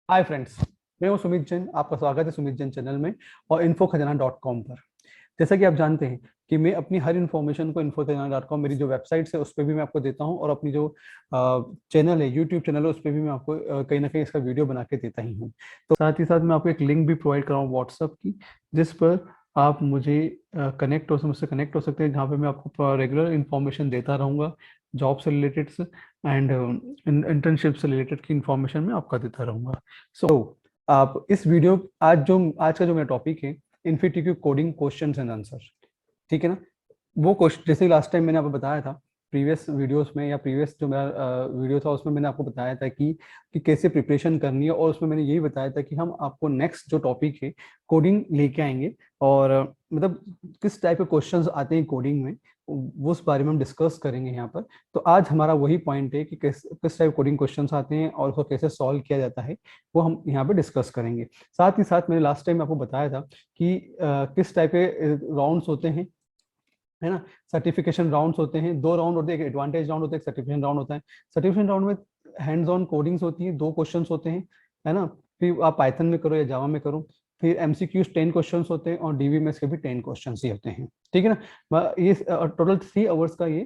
Hi friends, मैं हूं सुमित जैन। आपका स्वागत है सुमित जैन चैनल में और infokhazana.com पर। जैसा कि आप जानते हैं कि मैं अपनी हर इन्फॉर्मेशन को infokhazana.com मेरी जो वेबसाइट है उस पर भी मैं आपको देता हूं और अपनी जो चैनल है यूट्यूब चैनल है उस पर भी मैं आपको कहीं ना कहीं इसका वीडियो बना के देता ही हूँ। तो साथ ही साथ मैं आपको एक लिंक भी प्रोवाइड कर रहा हूँ व्हाट्सअप की, जिस पर आप मुझसे कनेक्ट हो सकते हैं, जहाँ पे मैं आपको रेगुलर इन्फॉर्मेशन देता रहूँगा। जॉब से रिलेटेड एंड इंटर्नशिप से रिलेटेड की इंफॉर्मेशन मैं आपका देता रहूँगा। आप इस वीडियो आज का जो मेरा टॉपिक है, infinitive coding questions and answer. ठीक है ना। वो क्वेश्चन जैसे लास्ट टाइम मैंने आपको बताया था प्रीवियस वीडियोस में, या प्रीवियस जो मेरा वीडियो था उसमें मैंने आपको बताया था कि कैसे प्रिपरेशन करनी है, और उसमें मैंने यही बताया था कि हम आपको नेक्स्ट जो टॉपिक है कोडिंग लेके आएंगे, और मतलब किस टाइप के क्वेश्चंस आते हैं कोडिंग में वो उस बारे में हम डिस्कस करेंगे यहाँ पर। तो आज हमारा वही पॉइंट है कि किस टाइप कोडिंग क्वेश्चंस आते हैं और उसको कैसे सॉल्व किया जाता है, वो हम यहाँ पे डिस्कस करेंगे। साथ ही साथ मैंने लास्ट टाइम आपको बताया था कि किस टाइप के राउंड्स होते हैं, है ना। सर्टिफिकेशन राउंड्स होते हैं, दो राउंड होते हैं, एक एडवांटेज राउंड होता है, एक सर्टिफिकेशन राउंड होता है। सर्टिफिकेशन राउंड में हैंड्स ऑन कोडिंग्स होती है, 2 क्वेश्चंस होते हैं, है ना। फिर आप पाइथन में करो या जावा में करो। फिर एमसीक्यूज 10 क्वेश्चंस होते हैं और डीबीएमएस के भी 10 क्वेश्चंस ही होते हैं। ठीक है ना। ये टोटल 3 आवर्स का ये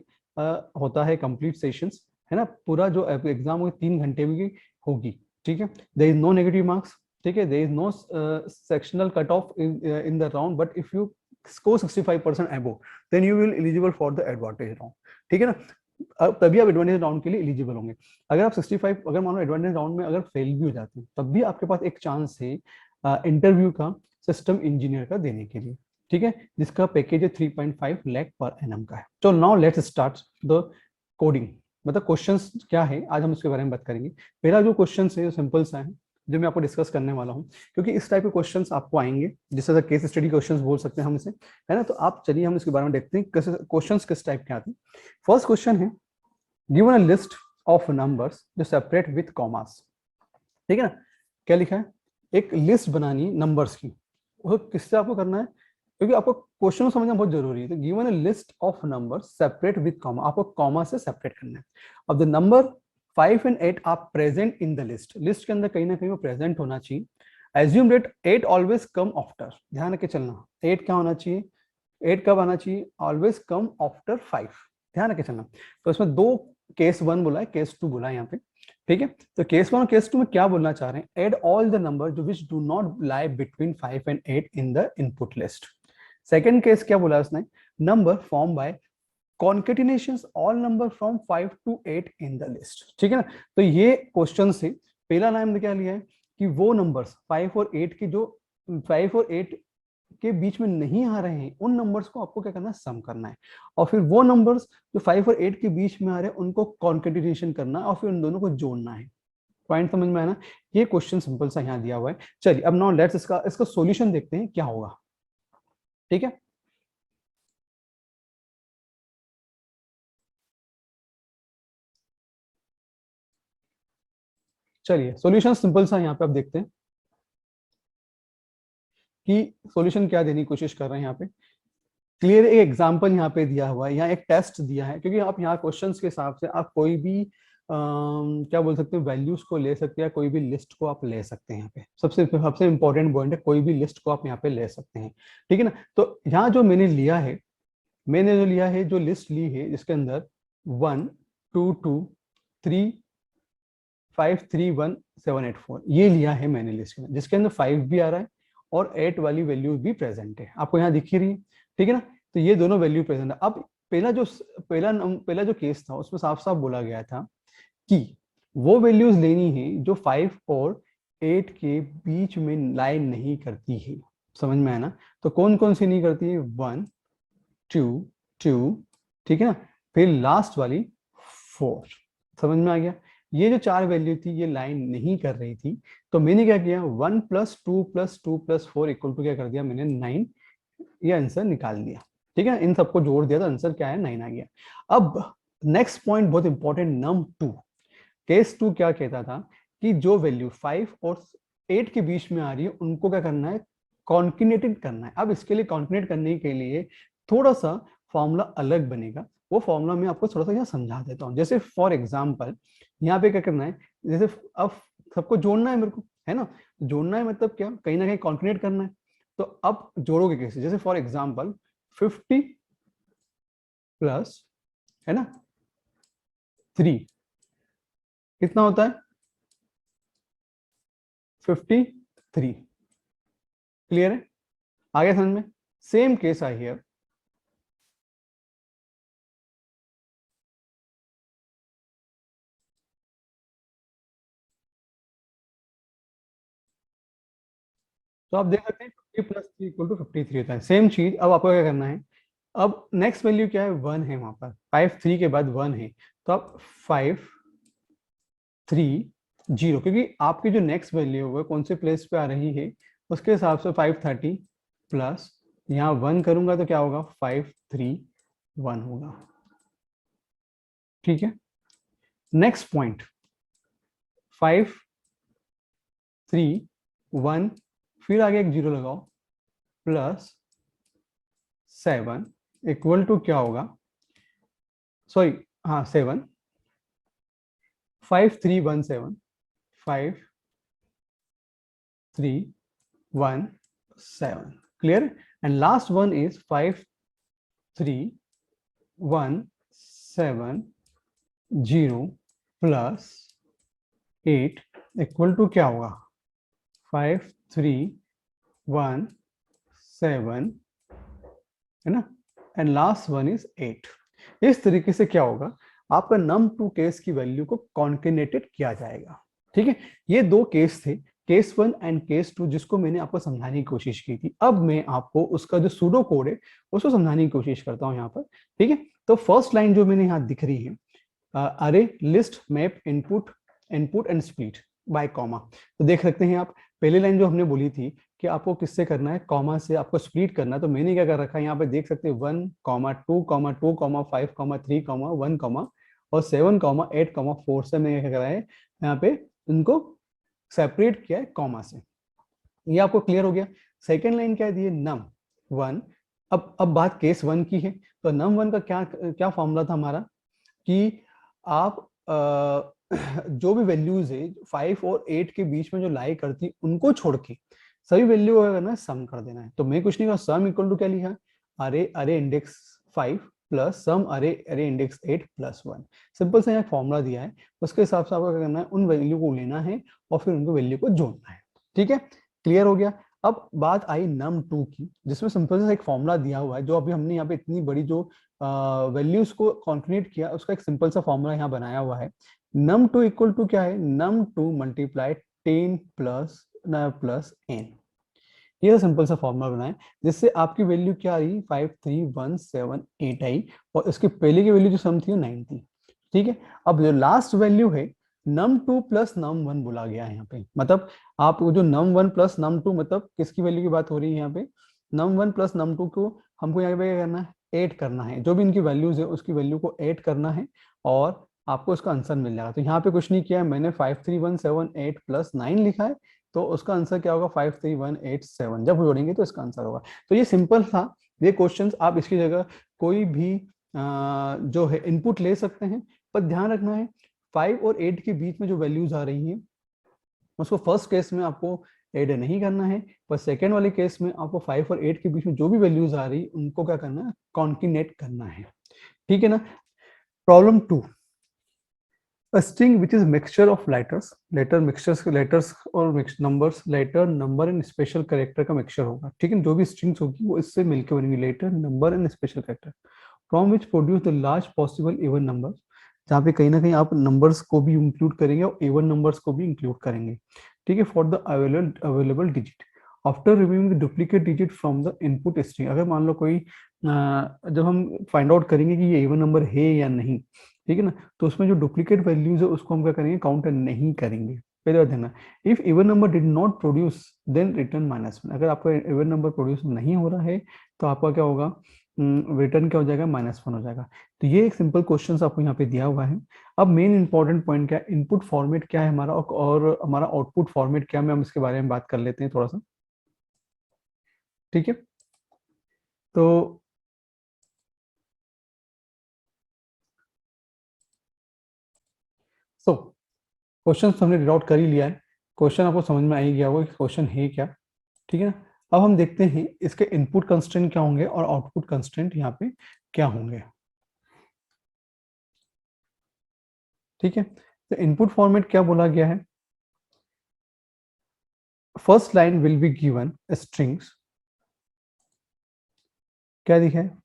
होता है कंप्लीट सेशंस, है ना। पूरा जो एग्जाम होगी 3 घंटे की होगी। ठीक है। There is no negative marks. ठीक है। There is no sectional cut off in the round, but if you score 65% above, then you will eligible for the advantage round। ठीक है ना। तभी आप एडवांटेज राउंड के लिए एलिजिबल होंगे। अगर आप 65, अगर मानो एडवांटेज राउंड में अगर फेल भी हो जाते हैं, तब भी आपके पास एक चांस है इंटरव्यू का सिस्टम इंजीनियर का देने के लिए। ठीक है। जिसका पैकेज है 3.5 लाख पर एनम का है। तो now let's start the coding. मतलब क्वेश्चंस क्या है, आज हम उसके बारे में बात करेंगे। पहला जो क्वेश्चन है सिंपल सा है, जो मैं आपको डिस्कस करने वाला हूँ, क्योंकि इस टाइप के क्वेश्चंस आपको आएंगे, जिससे केस स्टडी क्वेश्चंस बोल सकते हैं हम इसे, है ना। तो आप चलिए हम इसके बारे में देखते हैं क्वेश्चंस किस टाइप के आते हैं। फर्स्ट क्वेश्चन है, given a list of numbers जो सेपरेट विथ कॉमास। ठीक है ना। क्या लिखा है, एक लिस्ट बनानी नंबर्स की, वो किससे आपको करना है, क्योंकि आपको क्वेश्चन समझना बहुत जरूरी है। तो given a list of numbers separate with comma, आपको कॉमा से सेपरेट करना है। अब the number 5 and 8 are present in the list, list के अंदर कहीं ना कहीं वो प्रेजेंट होना चाहिए। Assume that 8 always come after, ध्यान रख के चलना, 8 क्या होना चाहिए, 8 कब आना चाहिए, ऑलवेज कम आफ्टर 5, ध्यान रख के चलना। तो इसमें 2 केस 1 बोला है, केस 2 बोला है यहाँ पे। ठीक है। तो केस 1 और केस 2 में क्या बोलना चाह रहे हैं, एड ऑल द नंबर जो which do not lie between 5 and 8 in the input list. Second case क्या बोला उसने, number form by concatenations all number from 5 to 8 in the list. ठीक है ना। तो ये क्वेश्चन से पहला नाम क्या लिया है कि वो नंबर्स 5 और 8 के जो 5 और 8 के बीच में नहीं आ रहे हैं, उन नंबर्स को आपको क्या करना है, सम करना है। और फिर वो नंबर्स जो 5 और 8 के बीच में आ रहे हैं उनको कॉन्केटिनेशन करना है और फिर उन दोनों को जोड़ना है। पॉइंट समझ में आया ना। ये क्वेश्चन सिंपल सा यहाँ दिया हुआ है। चलिए अब नाउ लेट्स इसका सॉल्यूशन देखते हैं क्या होगा। ठीक है। चलिए सॉल्यूशन सिंपल सा यहाँ पे आप देखते हैं कि सॉल्यूशन क्या देने की कोशिश कर रहे हैं यहाँ पे। क्लियर एक एग्जांपल यहाँ पे दिया हुआ है, यहाँ एक टेस्ट दिया है, क्योंकि आप यहाँ क्वेश्चंस के हिसाब से आप कोई भी क्या बोल सकते हैं, वैल्यूज को ले सकते हैं, कोई भी लिस्ट को आप ले सकते हैं। यहाँ पे सबसे सबसे इंपॉर्टेंट पॉइंट है, कोई भी लिस्ट को आप यहाँ पे ले सकते हैं। ठीक है ना। तो यहाँ जो मैंने लिया है, जो लिस्ट ली है जिसके अंदर 1 2 2 3 5 3 1 7 8 4 ये लिया है मैंने लिस्ट में, जिसके अंदर 5 भी आ रहा है और 8 वाली वैल्यू भी प्रेजेंट है, आपको यहाँ दिख ही रही है। ठीक है ना। तो ये दोनों वैल्यू प्रेजेंट है। अब पहला जो केस था उसमें साफ साफ बोला गया था कि वो वैल्यूज लेनी है जो 5 और 8 के बीच में लाइन नहीं करती है। समझ में आया ना। तो कौन कौन सी नहीं करती है, 1 2 2, ठीक है ना, फिर लास्ट वाली 4। समझ में आ गया। ये जो 4 वैल्यू थी ये लाइन नहीं कर रही थी, तो मैंने क्या किया, 1 + 2 + 2 + 4 इक्वल टू क्या कर दिया मैंने, 9। ये आंसर निकाल दिया। ठीक है। इन सबको जोड़ दिया तो आंसर क्या है, 9 आ गया। अब नेक्स्ट पॉइंट बहुत इंपॉर्टेंट, नम 2। केस 2 क्या कहता था कि जो वैल्यू 5 और 8 के बीच में आ रही है उनको क्या करना है, कॉन्किनेटेड करना है। अब इसके लिए कॉन्किनेट करने के लिए थोड़ा सा फॉर्मूला अलग बनेगा, वो फॉर्मूला मैं आपको थोड़ा सा यहाँ समझा देता हूँ। जैसे फॉर एग्जाम्पल यहाँ पे क्या करना है, जैसे अब सबको जोड़ना है मेरे को, है ना। जोड़ना है मतलब क्या, कहीं ना कहीं कॉन्केनेट करना है। तो अब जोड़ोगे कैसे, जैसे फॉर एग्जाम्पल 50 प्लस, है ना, 3 कितना होता है 53। क्लियर है, आगे समझ में। सेम केस आई हियर, तो आप देख सकते हैं 50 प्लस 3 इक्वल टू 53 होता है। सेम चीज अब आपको क्या करना है, अब नेक्स्ट वैल्यू क्या है, 1 है वहां पर, 5 3 के बाद 1 है, तो आप 5 3 0, क्योंकि आपकी जो नेक्स्ट वैल्यू है कौन से प्लेस पे आ रही है उसके हिसाब से 530 प्लस यहाँ 1 करूंगा तो क्या होगा 531 होगा। ठीक है, नेक्स्ट पॉइंट 531, फिर आगे एक जीरो लगाओ, प्लस 7 इक्वल टू क्या होगा, सॉरी, हाँ 7, 5317, 5317, clear, and last one is 53170 plus 8 equal to क्या होगा 5317, है ना, एंड लास्ट वन इज 8। इस तरीके से क्या होगा, आपका नम टू केस की वैल्यू को कॉन्केनेटेड किया जाएगा। ठीक है, ये दो केस थे, केस 1 एंड केस 2, जिसको मैंने आपको समझाने की कोशिश की थी। अब मैं आपको उसका जो सूडो कोड है उसको समझाने की कोशिश करता हूं यहाँ पर। ठीक है, तो फर्स्ट लाइन जो मैंने यहाँ दिख रही है, अरे list map input, input and split bye comma, तो देख सकते हैं आप, पहली लाइन जो हमने बोली थी कि आपको किससे करना है, कॉमा से आपको स्प्लिट करना है, तो मैंने क्या कर रखा है यहाँ पे देख सकते हैं 1,2,2,5,3,1, और 7,8,4 से मैंने क्या करा है यहाँ पे इनको सेपरेट किया है कॉमा से। ये आपको क्लियर हो गया। सेकेंड लाइन क्या दी है, नम 1। अब बात केस 1 की है, तो नम 1 का क्या क्या फॉर्मूला था हमारा, कि आप जो भी वैल्यूज है 5 और 8 के बीच में जो लाई करती उनको छोड़ के सभी वैल्यू का करना है सम कर देना है। तो मैं कुछ नहीं कहा, सम इक्वल टू क्या लिखा, अरे अरे इंडेक्स 5 प्लस सम अरे अरे इंडेक्स 8 प्लस 1। सिंपल सा यहाँ फॉर्मूला दिया है, उसके हिसाब से आपको क्या करना है, उन वैल्यू को लेना है और फिर उनको वैल्यू को जोड़ना है। ठीक है, क्लियर हो गया। अब बात आई नम 2 की, जिसमें सिंपल सा एक फॉर्मूला दिया हुआ है, जो अभी हमने यहाँ पे इतनी बड़ी जो वैल्यूज को कॉन्केनेट किया उसका एक सिंपल सा फॉर्मूला यहाँ बनाया हुआ है। नम टू इक्वल टू क्या है, num to multiply 10 plus plus N. ये सिंपल सा फॉर्मूला बनाए, जिससे आपकी वैल्यू क्या आई 53178 आई, और इसके पहले की वैल्यू जो सम थी वो 90। ठीक है, अब जो लास्ट वैल्यू है नम 2 प्लस नम 1 बोला गया है यहाँ पे, मतलब आप जो नम 1 प्लस नम 2, मतलब किसकी वैल्यू की बात हो रही है यहाँ पे, नम 1 प्लस नम 2 को हमको यहाँ पे क्या करना है, ऐड करना है, जो भी इनकी वैल्यूज है उसकी वैल्यू को ऐड करना है, और आपको उसका आंसर मिल जाएगा। तो यहाँ पे कुछ नहीं किया है मैंने, 53178 प्लस 9 लिखा है, तो उसका आंसर क्या होगा 53187, जब जोड़ेंगे तो इसका आंसर होगा। तो ये सिंपल था, ये क्वेश्चंस आप इसकी जगह कोई भी जो है इनपुट ले सकते हैं, पर ध्यान रखना है 5 और 8 के बीच में जो वैल्यूज आ रही हैं उसको फर्स्ट केस में आपको ऐड नहीं करना है, पर सेकेंड वाले केस में आपको 5 और 8 के बीच में जो भी वैल्यूज आ रही उनको क्या करना है, कॉन्किनेट करना है। ठीक है ना। Problem 2, a string which is mixture of letters और numbers, letter number and special character का mixture होगा। ठीक है, जो भी strings होगी वो इससे मिलकर बनेंगी, letter number and special character, from which produce the large possible even numbers, जहाँ पे कहीं ना कहीं आप नंबर्स को भी इंक्लूड करेंगे और इवन नंबर्स को भी इंक्लूड करेंगे। ठीक है, for the available digit after removing the duplicate digit from the input string. अगर मान लो कोई जब हम फाइंड आउट करेंगे कि ये इवन नंबर है या नहीं, ठीक है ना, तो उसमें जो डुप्लीकेट वैल्यूज है उसको हम क्या करेंगे, काउंट नहीं करेंगे। पहले बात ध्यान, if even number did not produce then return -1। अगर आपका इवन नंबर प्रोड्यूस नहीं हो रहा है तो आपका क्या होगा, रिटर्न क्या हो जाएगा, -1 हो जाएगा। तो ये एक सिंपल क्वेश्चन आपको यहाँ पे दिया हुआ है। अब मेन इंपॉर्टेंट पॉइंट क्या है, इनपुट फॉर्मेट क्या है हमारा और हमारा आउटपुट फॉर्मेट क्या है, हम इसके बारे में बात कर लेते हैं थोड़ा सा। ठीक है, तो सो क्वेश्चन हमने रीड आउट कर ही लिया है। क्वेश्चन आपको समझ में आ ही गया होगा कि क्वेश्चन है क्या, ठीक है ना। अब हम देखते हैं इसके इनपुट कंस्ट्रेंट क्या होंगे और आउटपुट कंस्ट्रेंट यहाँ पे क्या होंगे, ठीक है। तो इनपुट फॉर्मेट क्या बोला गया है, first line will be given strings, क्या लिखा है,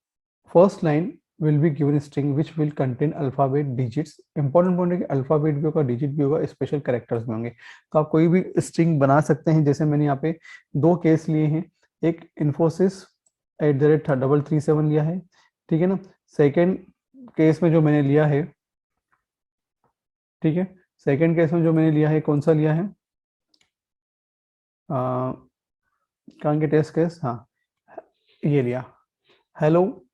first line will be given string which will contain alphabet digits, important point है कि अल्फाबेट भी होगा, डिजिट भी होगा, स्पेशल कैरेक्टर्स भी होंगे। तो आप कोई भी स्ट्रिंग बना सकते हैं, जैसे मैंने यहाँ पे दो केस लिए हैं, एक इन्फोसिस @3337 लिया है, ठीक है ना। सेकेंड केस में जो मैंने लिया है, ठीक है, सेकेंड केस में जो मैंने लिया है कौन सा लिया है, कहाँ के टेस्ट केस, हाँ ये लिया, हेलो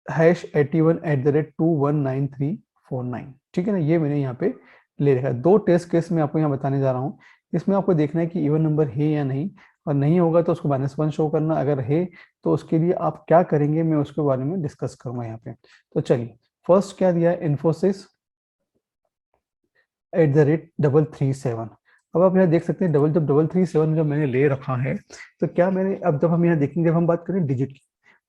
#81@219349, ठीक है ना। ये मैंने यहाँ पे ले रखा है। दो टेस्ट केस में आपको यहाँ बताने जा रहा हूँ, इसमें आपको देखना है कि इवन नंबर है या नहीं, और नहीं होगा तो उसको -1 शो करना, अगर है तो उसके लिए आप क्या करेंगे मैं उसके बारे में डिस्कस करूंगा यहाँ पे। तो चलिए, फर्स्ट क्या दिया है, इन्फोसिस @337। अब आप यहाँ देख सकते हैं जब 337 जब मैंने ले रखा है, तो क्या मैंने, अब जब हम यहाँ देखेंगे, जब हम बात करें डिजिट की,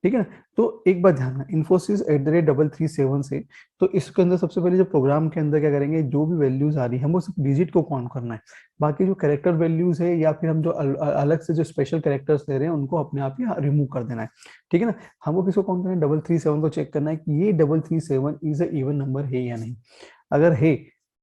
ठीक है ना, तो एक बात ध्यान, इन्फोसिस @337 से, तो इसके अंदर सबसे पहले जो प्रोग्राम के अंदर क्या करेंगे, जो भी वैल्यूज आ रही है हमको सिर्फ डिजिट को काउंट करना है, बाकी जो कैरेक्टर वैल्यूज है या फिर हम जो अलग से जो स्पेशल कैरेक्टर्स ले रहे हैं उनको अपने आप ही रिमूव कर देना है, ठीक है ना। हमको किसको काउंट करना है, 337 को चेक करना है कि ये 337 इज अ इवन नंबर है या नहीं, अगर है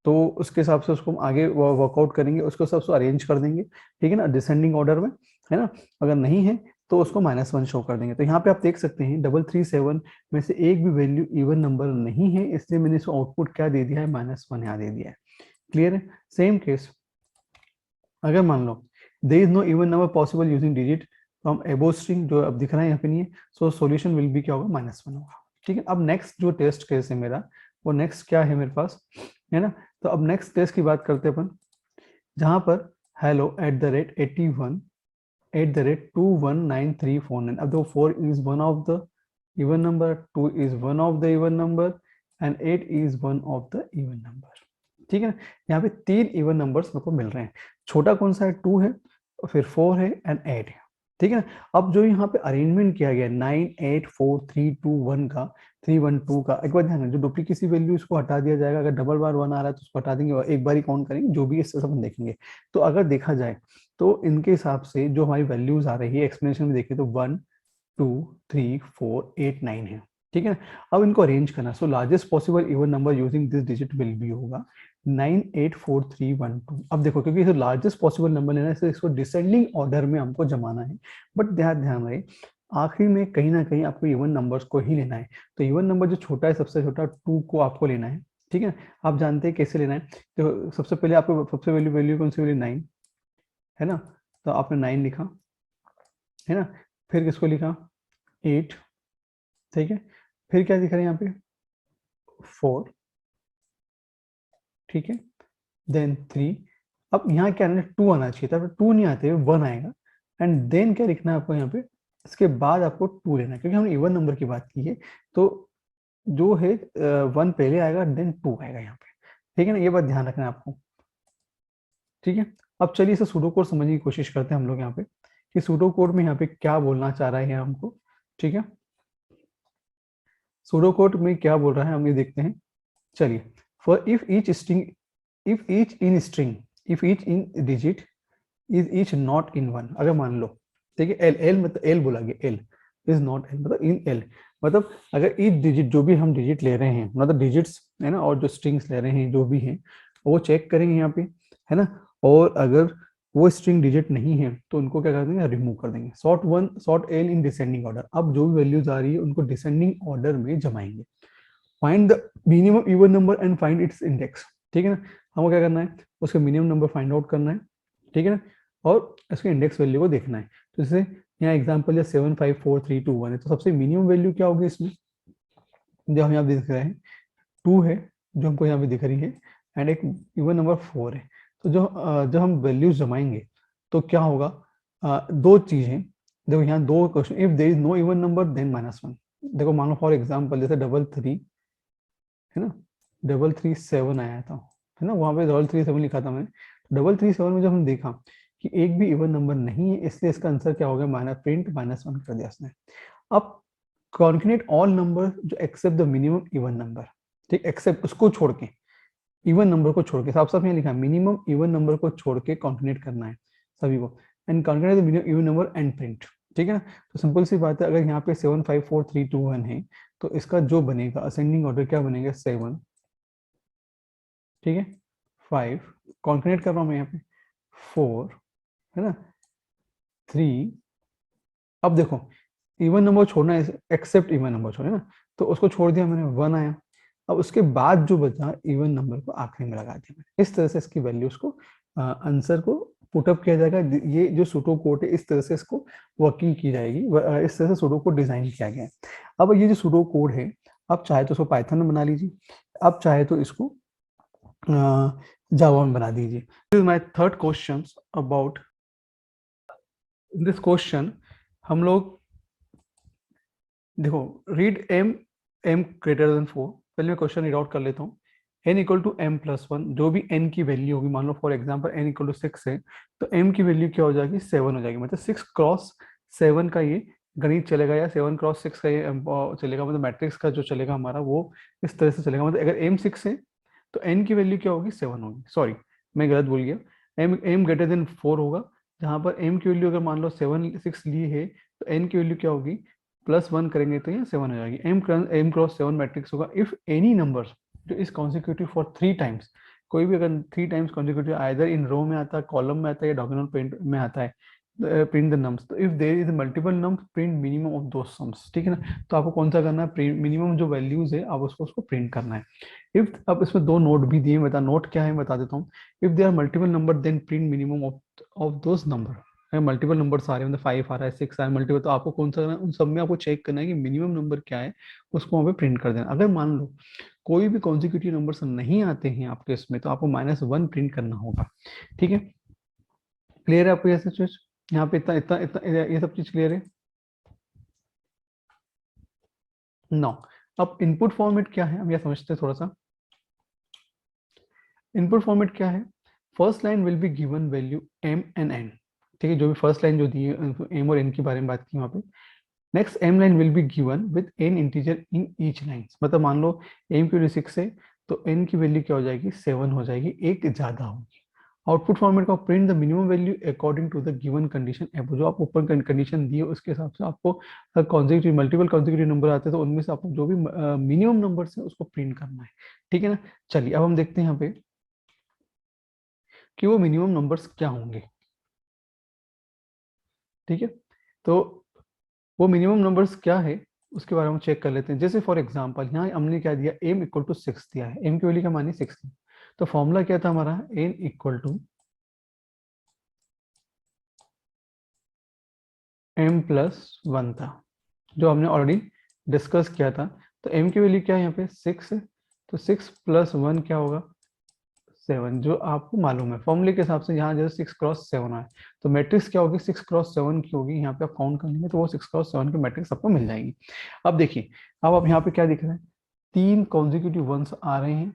तो उसके हिसाब से उसको हम आगे वर्कआउट करेंगे, उसको हिसाब से अरेंज कर देंगे, ठीक है ना, डिसेंडिंग ऑर्डर में, है ना। अगर नहीं है तो उसको -1 शो कर देंगे। तो यहाँ पे आप देख सकते हैं 337 में से एक भी वैल्यू इवन नंबर नहीं है, इसलिए मैंने इसको आउटपुट क्या दे दिया है, -1 यहाँ दे दिया है। क्लियर है। सेम केस, अगर मान लो there is no even number possible using digit from above string, जो अब दिख रहा है यहाँ पे नहीं है, सो सॉल्यूशन विल बी क्या होगा, -1 होगा, ठीक है। अब नेक्स्ट जो टेस्ट केस है मेरा, वो नेक्स्ट क्या है मेरे पास, है ना। तो अब नेक्स्ट टेस्ट की बात करते हैं अपन, जहां पर hello@81@219349, अब देखो 4 is one of the even number, 2 is one of the even number and 8 is one of the even number, ठीक है ना। यहाँ पे 3 इवन नंबर्स मेरे को मिल रहे हैं, छोटा कौन सा है, 2 है, और फिर 4 है एंड 8 है, ठीक है ना। अब जो यहाँ पे अरेंजमेंट किया गया 9, 8, 4, 3, 2, 1 का, 3, 1, 2 का, एक बार ध्यान, जो डुप्लीकेसी वैल्यू इसको हटा दिया जाएगा, अगर डबल बार 1 आ रहा है तो उसको हटा देंगे और एक बार ही काउंट करेंगे, जो भी इससे सब देखेंगे। तो अगर देखा जाए तो इनके हिसाब से जो हमारी वैल्यूज आ रही है एक्सप्लेनेशन में देखें तो 1, 2, 3, 4, 8, 9 है, ठीक है। अब इनको अरेंज करना, so largest possible even number using this digit will be होगा 984312। अब देखो, क्योंकि इसे लार्जेस्ट पॉसिबल नंबर लेना है, इसको डिसेंडिंग ऑर्डर में हमको जमाना है, बट ध्यान ध्यान रहे आखिरी में कहीं ना कहीं आपको इवन नंबर्स को ही लेना है। तो इवन नंबर जो छोटा है, सबसे छोटा 2 को आपको लेना है, ठीक है। आप जानते हैं कैसे लेना है, तो सबसे पहले आपको सबसे वैल्यू वैल्यू कौन सी वैल्यू, 9 है ना, तो आपने 9 लिखा, है ना। फिर किसको लिखा, 8, ठीक है। फिर क्या दिख रहा है यहाँ पे, 4, ठीक है, देन 3। अब यहाँ क्या है, 2 आना चाहिए था, 2 नहीं आते, 1 आएगा, एंड देन क्या लिखना है आपको यहाँ पे, इसके बाद आपको 2 लेना है, क्योंकि हमने इवन नंबर की बात की है, तो जो है 1 पहले आएगा देन 2 आएगा यहाँ पे, ठीक है ना। ये बात ध्यान रखना है आपको, ठीक है। अब चलिए इसे सूडो कोड समझने की कोशिश करते हैं हम लोग यहाँ पे, कि सूडो कोड में यहाँ पे क्या बोलना चाह रहा है हमको, ठीक है। सूडो कोड में क्या बोल रहा है हम ये देखते हैं। चलिए, for if each string, if each in string, if each in digit is each not in one, अगर मान लो, ठीक है, एल एल मतलब एल बोला गया, एल इज नॉट एल मतलब इन एल, मतलब अगर ईच डिजिट, जो भी हम डिजिट ले रहे हैं, मतलब डिजिट्स है ना, और जो स्ट्रिंग्स ले रहे हैं जो भी हैं, वो चेक करेंगे यहाँ पे, है ना। और अगर वो स्ट्रिंग डिजिट नहीं है तो उनको क्या कर देंगे, रिमूव कर देंगे। Sort L in descending order, अब जो भी वैल्यूज आ रही है उनको डिसेंडिंग ऑर्डर में जमाएंगे। Find the minimum even number and find its index, ठीक है ना। हमको क्या करना है, उसका मिनिमम नंबर फाइंड आउट करना है, ठीक है ना, और इसके इंडेक्स वैल्यू को देखना है। तो जैसे यहाँ एग्जांपल है 7, 5, 4, 3, 2, 1 है, तो सबसे मिनिमम वैल्यू क्या होगी इसमें, जो हम यहाँ देख रहे हैं 2 है, जो हमको यहाँ पे दिख रही है, एंड एक इवन नंबर 4 है। तो जब हम वैल्यूज जमाएंगे तो क्या होगा, दो चीजें, देखो यहाँ दो question, if there is no even number then -1। देखो मान लो फॉर एग्जांपल जैसे 3 है ना, 337 आया था, है ना, वहां पे 337 लिखा था मैंने, 337 में जब हम देखा कि एक भी इवन नंबर नहीं है, इसलिए इसका आंसर क्या हो गया, माइनस प्रिंट -1 कर दिया उसने। अब कॉन्केनेट ऑल नंबर जो except the minimum even number, ठीक, एक्सेप्ट उसको छोड़ के, इवन नंबर को छोड़ के, साफ साफ यहाँ लिखा है मिनिमम इवन नंबर को छोड़ के कॉन्केनेट करना है सभी को, and concatenate the minimum even number and print, ठीक है ना। तो सिंपल सी बात है, अगर यहाँ पे 7 5 4 3 2 1 है, तो इसका जो बनेगा असेंडिंग ऑर्डर क्या बनेगा, 7, ठीक है, 5, कॉन्केनेट कर रहा हूँ मैं यहाँ पे, 4, है ना, 3। अब देखो इवन नंबर छोड़ना है, एक्सेप्ट इवन नंबर छोड़े ना, तो उसको छोड़ दिया मैंने, 1 आया। अब उसके बाद जो बचा इवन नंबर को आखिरी में लगा दिया मैंने। इस तरह से इसकी वैल्यूज को आंसर को पुटअप किया जाएगा। ये जो सूडो कोड है, इस तरह से इसको वर्किंग की जाएगी, इस तरह से सूडो कोड डिजाइन किया गया है। अब ये जो सूडो कोड है, आप चाहे तो इसको पाइथन में बना लीजिए, आप चाहे तो इसको जावा में बना दीजिए। This is my third question about this question. हम लोग देखो, रीड m ग्रेटर देन 4, पहले मैं क्वेश्चन रीड आउट कर लेता हूँ। n इक्वल टू m+1, जो भी n की वैल्यू होगी, मान लो for example n equal to 6 है, तो m की वैल्यू क्या हो जाएगी, 7 हो जाएगी। मतलब 6 क्रॉस 7 का ये गणित चलेगा, या 7 क्रॉस 6 का ये चलेगा, मतलब मैट्रिक्स का जो चलेगा हमारा वो इस तरह से चलेगा। मतलब अगर m 6 है तो n की वैल्यू क्या होगी, 7 होगी। सॉरी, मैं गलत बोल गया, m ग्रेटर देन 4 होगा, जहां पर m की वैल्यू अगर मान लो 6 ली है, तो n की वैल्यू क्या होगी, +1 करेंगे तो ये 7 हो जाएगी। m क्रॉस 7 मैट्रिक्स होगा इफ एनी नंबर जो इज कॉन्सिक्यूटिव फॉर 3 टाइम्स, कोई भी अगर 3 टाइम्स कॉन्सिक्यूटिव आइदर इन रो में आता है, कॉलम में आता है, या डायगोनल प्रिंट में आता है, प्रिंट द नम्स। तो if there is multiple nums, print minimum of two sums, ठीक है ना। तो आपको कौन सा करना है, मिनिमम जो वैल्यूज है आप उसको प्रिंट करना है। इफ अब इसमें दो नोट भी दिए, बता नोट क्या है बता देता हूँ। If there are multiple number then print minimum of those number. Multiple numbers आ रहे हैं, मतलब 5 आ रहा है, 6 आ रहा है मल्टीपल, तो आपको कौन सा करना है, उन सब में आपको चेक करना है कि मिनिमम नंबर क्या है, उसको वहाँ पे प्रिंट कर देना। अगर मान लो कोई भी कॉन्सिक्यूटिव नंबर्स नहीं आते हैं आपके इसमें, तो आपको -1 प्रिंट करना होगा, ठीक है। क्लियर है आपको ये सब चीज, यहाँ पे इतना इतना इतना ये सब चीज क्लियर है। नो, अब इनपुट फॉर्मेट क्या है हम ये समझते हैं थोड़ा सा। इनपुट फॉर्मेट क्या है, first line will be given value m and n, ठीक है, जो भी फर्स्ट लाइन जो दी है m और n के बारे में बात की वहाँ पे। Next m line will be given with n integer in each line, मतलब मान लो m की वैल्यू 6 है, तो n की वैल्यू क्या हो जाएगी, 7 हो जाएगी, एक ज्यादा होगी। आउटपुट फॉर्मेट का print the minimum value according to the given condition एब, जो आप ऊपर कंडीशन दी है उसके हिसाब से आपको कॉन्जिक्यूटिव मल्टीपल कॉन्जिक्यूटिव नंबर आते हैं, तो उनमें से आपको जो भी मिनिमम नंबर है उसको प्रिंट करना है, ठीक है ना। चलिए अब हम देखते हैं यहाँ पे कि वो मिनिमम नंबर्स क्या होंगे, ठीक है। तो वो मिनिमम नंबर्स क्या है उसके बारे में चेक कर लेते हैं। जैसे फॉर एग्जांपल यहाँ हमने क्या दिया, m इक्वल टू 6 दिया है, m की वैल्यू क्या मानी, 6 थी। तो फॉर्मूला क्या था हमारा, n इक्वल टू m+1 था, जो हमने ऑलरेडी डिस्कस किया था। तो m की वैल्यू क्या है यहाँ पे, 6 है, तो 6+1 क्या होगा, 7, जो आपको मालूम है फॉर्मूले के हिसाब से। यहाँ जैसे 6 क्रॉस 7 है, तो मैट्रिक्स क्या होगी, 6 क्रॉस 7 की होगी। यहाँ पे आप काउंट कर लेंगे तो वो 6 क्रॉस 7 की मैट्रिक्स आपको मिल जाएगी। अब देखिए, अब आप यहाँ पे क्या दिख रहा है, 3 कॉन्जिक्यूटिव 1s आ रहे हैं,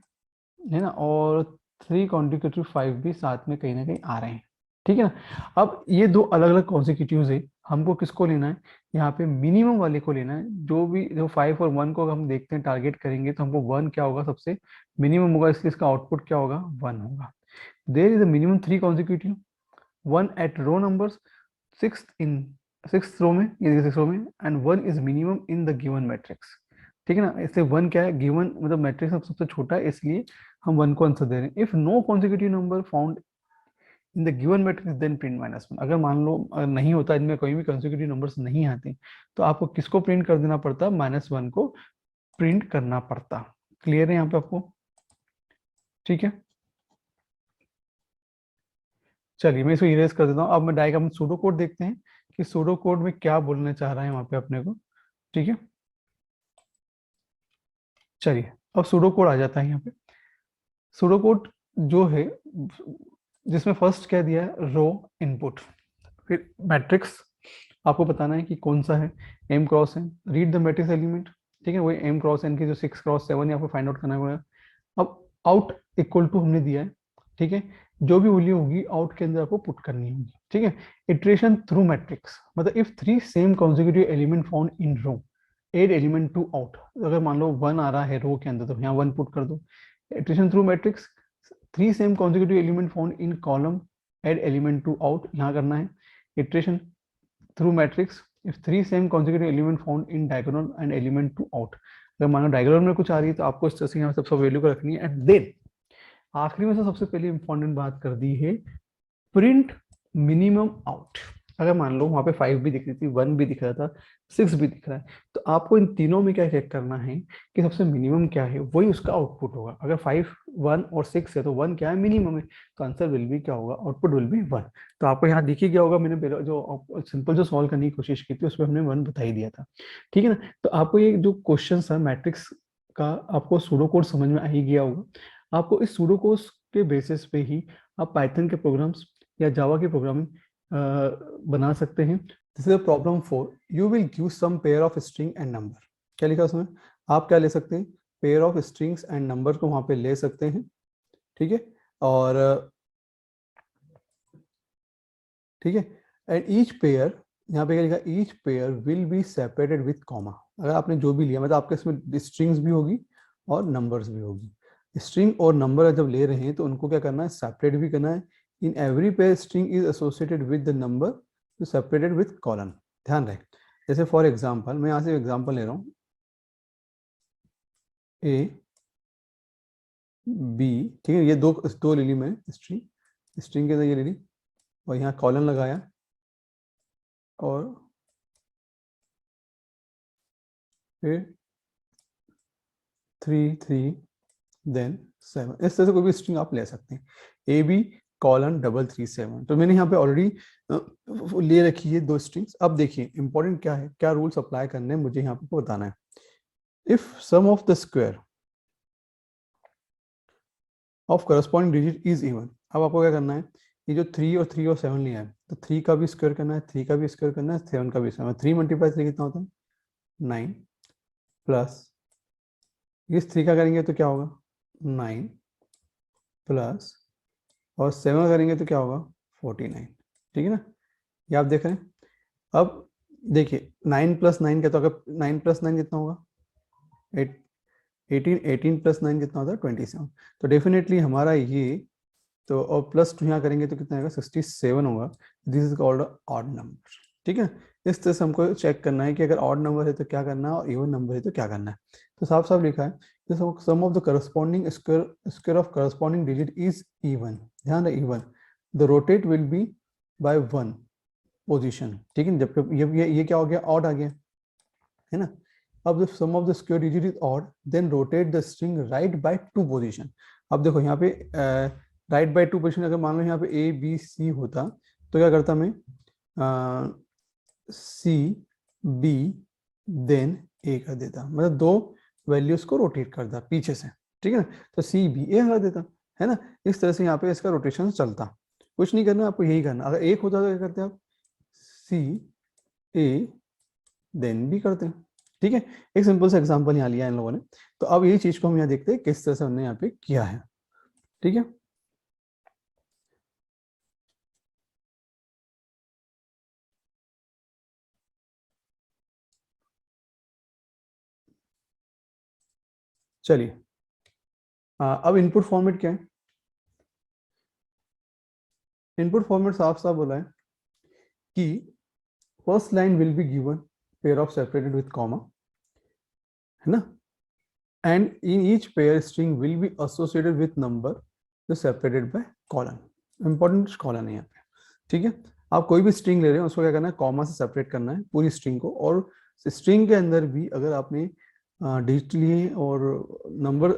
है ना, और 3 कॉन्जिक्यूटिव 5 भी साथ में कहीं ना कहीं आ रहे हैं, ठीक है ना। अब ये दो अलग अलग कॉन्जिक्यूटिव है, हमको किसको लेना है, यहाँ पे मिनिमम वाले को लेना है। जो भी जो 5 और 1 को हम देखते हैं टारगेट करेंगे, तो हमको 1 क्या होगा, सबसे मिनिमम होगा, इसलिए इसका आउटपुट क्या होगा, 1 होगा। There is a minimum 3 consecutive 1 at row numbers, 6 in 6 row में, ये 6 रो में, and 1 is minimum in the given matrix, ठीक है ना। इससे 1 क्या है, गिवन मतलब मैट्रिक्स सबसे छोटा है, इसलिए हम 1 को आंसर दे रहे हैं। If no consecutive number found in the given matrix then print -1। अगर मान लो अगर नहीं होता, इनमें कोई भी कॉन्जिक्यूटिव नंबर्स नहीं आते, तो आपको किसको प्रिंट कर देना पड़ता, -1 को प्रिंट करना पड़ता। क्लियर है यहाँ पे आपको, ठीक है। चलिए मैं इसको इरेज कर देता हूँ। अब मैं डायरेक्ट हम सूडो कोड देखते हैं कि सूडो कोड में क्या बोलना चाह रहा है वहां पे अपने को, ठीक है। चलिए अब सूडो कोड आ जाता है यहाँ पे। सूडो कोड जो है, जिसमें फर्स्ट क्या दिया है, रो इनपुट, फिर मैट्रिक्स आपको बताना है कि कौन सा है, m cross n, read the matrix element, ठीक है, वही m क्रॉस n की जो 6 क्रॉस 7 है आपको फाइंड आउट करना होगा। अब आउट इक्वल टू हमने दिया है, ठीक है, जो भी वैल्यू होगी आउट के अंदर आपको पुट करनी होगी, ठीक है। इटरेशन थ्रू मैट्रिक्स, मतलब if 3 same consecutive element found in row add element to out, अगर मान लो 1 आ रहा है रो के अंदर तो यहाँ 1 पुट कर दो। Iteration through matrix 3 same consecutive element found in column add element to out, यहाँ करना है। Iteration through matrix if 3 same consecutive element found in diagonal and element to out, अगर मान लो डायगोनल में कुछ आ रही है तो आपको इस तरह से यहाँ सबसे वैल्यू को रखनी है। एंड देन आखिरी में से सबसे पहले इंपॉर्टेंट बात कर दी है, प्रिंट मिनिमम आउट। अगर मान लो वहां पे 5 भी दिख रही थी, 1 भी दिख रहा था, 6 भी दिख रहा है, तो आपको इन तीनों में क्या चेक करना है कि सबसे मिनिमम क्या है, वही उसका आउटपुट होगा। अगर 5, 1 और 6 है तो 1 क्या है, मिनिमम है, तो आंसर विल बी क्या होगा, आउटपुट विल बी 1। तो आपको यहाँ दिख ही गया होगा, मैंने जो सिंपल जो सॉल्व करने की कोशिश की थी उसमें हमने 1 बता ही दिया था, ठीक है ना। तो आपको ये जो क्वेश्चन था मैट्रिक्स का, आपको सूडो कोड समझ में आ ही गया होगा। आपको इस सूडो कोड के बेसिस पे ही आप पाइथन के प्रोग्राम्स या जावा की प्रोग्रामिंग बना सकते हैं। This is problem 4, you will give some pair of string and number. क्या लिखा उसमें, आप क्या ले सकते हैं, pair of strings and number को वहां पे ले सकते हैं, ठीक है। और ठीक है, एंड ईच पेयर, यहाँ पे क्या लिखा, each pair will be separated with comma. अगर आपने जो भी लिया, मतलब आपके इसमें स्ट्रिंग्स भी होगी और नंबर्स भी होगी। स्ट्रिंग और नंबर जब ले रहे हैं तो उनको क्या करना है, सेपरेट भी करना है। In every pair string is associated with the number separated with colon. ध्यान रहे, जैसे फॉर एग्जाम्पल मैं यहाँ से एग्जाम्पल ले रहा हूँ, ए बी, ठीक है, ये दो ले ली मैंने स्ट्रिंग, स्ट्रिंग के अंदर ये ले ली और यहाँ कॉलन लगाया और फिर 3 3 देन 7, इस तरह से कोई भी स्ट्रिंग आप ले सकते हैं। ए बी कॉलन 337, तो मैंने यहाँ पे ऑलरेडी ले रखी है 2 स्ट्रिंग्स। अब देखिए इंपॉर्टेंट क्या है, क्या रूल्स अप्लाई करने हैं मुझे यहाँ पे बताना है। If sum of the square of corresponding digit is even, अब आपको क्या करना है, ये जो 3 और 3 और 7 लिया है तो 3 का भी स्क्वायर करना है, 3 का भी स्क्वायर करना है, 7 का भी स्क्वायर। 3 मल्टीप्लाई 3 कितना होता है, 9 प्लस इस 3 का करेंगे तो क्या होगा, 9 प्लस और 7 करेंगे तो क्या होगा, 49, ठीक है ना। ये आप देख रहे हैं। अब देखिए 9 प्लस 9 क्या, तो अगर 9 प्लस 9 कितना होगा, 18, 18 प्लस 9 कितना होता है, 27। तो डेफिनेटली हमारा ये, तो और प्लस 2 यहाँ करेंगे तो कितना आएगा, 67 होगा। This is called odd number, ठीक है। इस तरह से हमको चेक करना है कि अगर ऑड नंबर है तो क्या करना है और इवन नंबर है तो क्या करना है। तो साफ साफ लिखा है, sum of the corresponding square of corresponding digit is even. ध्यान रहे, even the rotate will be by 1 position, ठीक है। जब ये क्या हो गया, ऑड आ गया, है ना। अब the sum of the square digit is odd, then rotate the string right by 2 position। अब देखो यहाँ पे राइट बाय 2 पोजीशन, अगर मान लो यहाँ पे ए बी सी होता तो क्या करता मैं, सी बी देन ए कर देता, मतलब 2 वैल्यूज को रोटेट करता पीछे से, ठीक है ना। तो सी बी ए कर देता, है ना। इस तरह से यहाँ पे इसका रोटेशन चलता, कुछ नहीं करना आपको, यही करना। अगर एक होता तो क्या करते आप, सी ए देन बी करते हैं, ठीक है। एक सिंपल सा एग्जांपल यहाँ लिया इन लोगों ने। तो अब यही चीज को हम यहाँ देखते हैं किस तरह से हमने यहाँ पे किया है, ठीक है। चलिए अब इनपुट फॉर्मेट क्या है, इनपुट फॉर्मेट साफ साफ बोला है कि first line will be given pair of separated with comma, है ना। And in each pair string will be associated with number जो separated by colon. Important colon है यहाँ पे, ठीक है। आप कोई भी स्ट्रिंग ले रहे हैं उसको क्या करना है, कॉमा से सेपरेट करना है पूरी स्ट्रिंग को। और स्ट्रिंग के अंदर भी अगर आपने डिजिट लिए और नंबर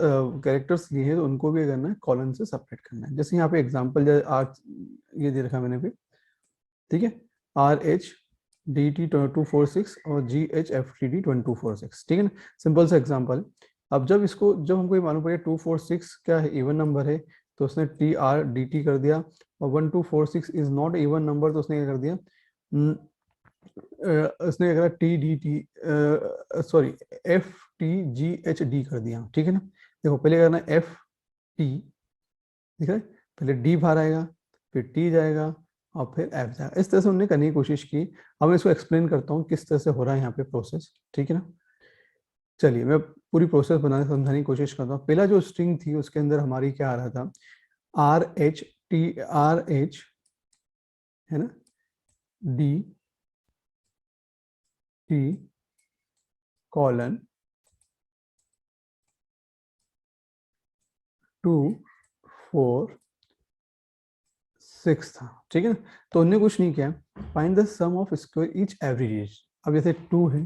कैरेक्टर्स लिए हैं तो उनको भी करना है कॉलन से सेपरेट करना है। जैसे यहाँ पे एग्जांपल ये दे रखा मैंने भी, ठीक है, RH DT2246 और GHFTD2246, ठीक है ना। सिंपल सा एग्जांपल। अब जब हमको ये मालूम पड़े 246 क्या है, इवन नंबर है, तो उसने TRDT कर दिया। और 1246 इज नॉट इवन नंबर, तो उसने क्या कर दिया, उसने क्या करा, सॉरी FTGHD कर दिया, ठीक है ना। देखो पहले करना FT, ठीक है, पहले डी बाहर आएगा, फिर टी जाएगा और फिर एफ जाएगा। इस तरह से हमने करने की कोशिश की। अब मैं इसको एक्सप्लेन करता हूँ किस तरह से हो रहा है यहाँ पे प्रोसेस, ठीक है ना। चलिए मैं पूरी प्रोसेस बनाने समझाने की कोशिश करता हूँ। पहला जो स्ट्रिंग थी उसके अंदर हमारी क्या आ रहा था, आर एच है ना, डी टी कॉलन 2 4 6 था, ठीक है ना। तो उन्होंने कुछ नहीं किया, find the sum of square each every digit. अब जैसे 2 है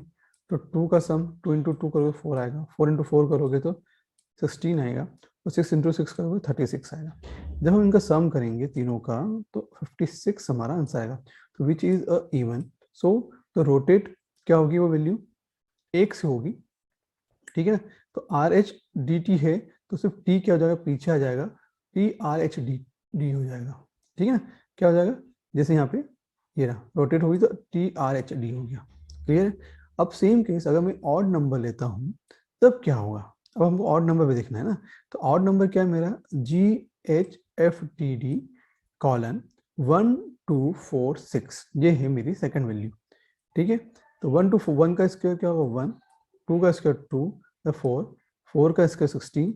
तो 2 का सम 2 इंटू 2 करोगे 4 आएगा, 4 इंटू 4 करोगे तो 16 आएगा, और 6 इंटू 6 करोगे 36 आएगा। जब हम इनका सम करेंगे तीनों का तो 56 हमारा आंसर आएगा। तो विच इज अ इवन, सो तो रोटेट क्या होगी वो वैल्यू, 1 से होगी, ठीक है ना। तो आर एच डी टी है तो सिर्फ टी क्या हो जाएगा, पीछे आ जाएगा, T R H D D हो जाएगा, ठीक है ना। क्या हो जाएगा, जैसे यहाँ पे ये रहा रोटेट होगी तो टी आर एच डी हो गया, क्लियर है। अब सेम केस अगर मैं ऑड नंबर लेता हूँ तब क्या होगा, अब हमको ऑड नंबर पे देखना है ना। तो ऑड नंबर क्या है मेरा, जी H F T D colon 1 2 4 6, ये है मेरी सेकंड वैल्यू, ठीक है। तो 1 टू 1 का स्क्वायर क्या होगा 1, 2 का स्क्वायर 2, 4, 4 का स्क्वायर 16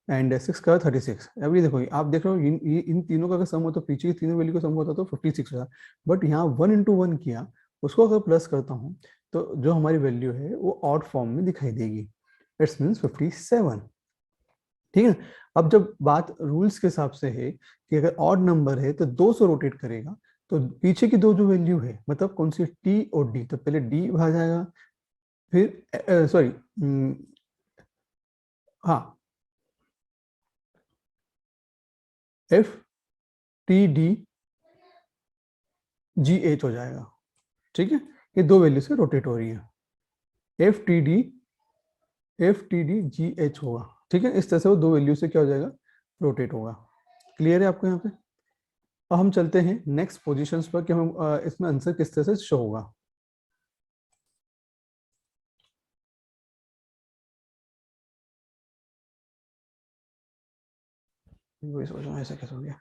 एंड 6 का 36। अब ये देखो आप देख रहे हो इन तीनों का अगर सम होता तो पीछे की तीनों वैल्यू का सम होता तो 56 होता, बट यहाँ 1 इंटू 1 किया, उसको अगर प्लस करता हूँ तो जो हमारी वैल्यू है वो ऑड फॉर्म में दिखाई देगी, इट्स मीन्स 57, ठीक है। अब जब बात रूल्स के हिसाब से है कि अगर ऑड नंबर है तो 2 से रोटेट करेगा, तो पीछे की दो जो वैल्यू है मतलब कौन सी, टी और डी, तो पहले डी भाग जाएगा, फिर सॉरी हाँ F T D G H हो जाएगा, ठीक है। ये दो वैल्यू से रोटेट हो रही है, F T D G H होगा, ठीक है। इस तरह से वो दो वैल्यू से क्या हो जाएगा, रोटेट होगा। क्लियर है आपको यहाँ पे। अब हम चलते हैं नेक्स्ट पोजीशंस पर कि हम इसमें आंसर किस तरह से शो होगा। वही सोच रहा हूँ ऐसा कैसे हो गया।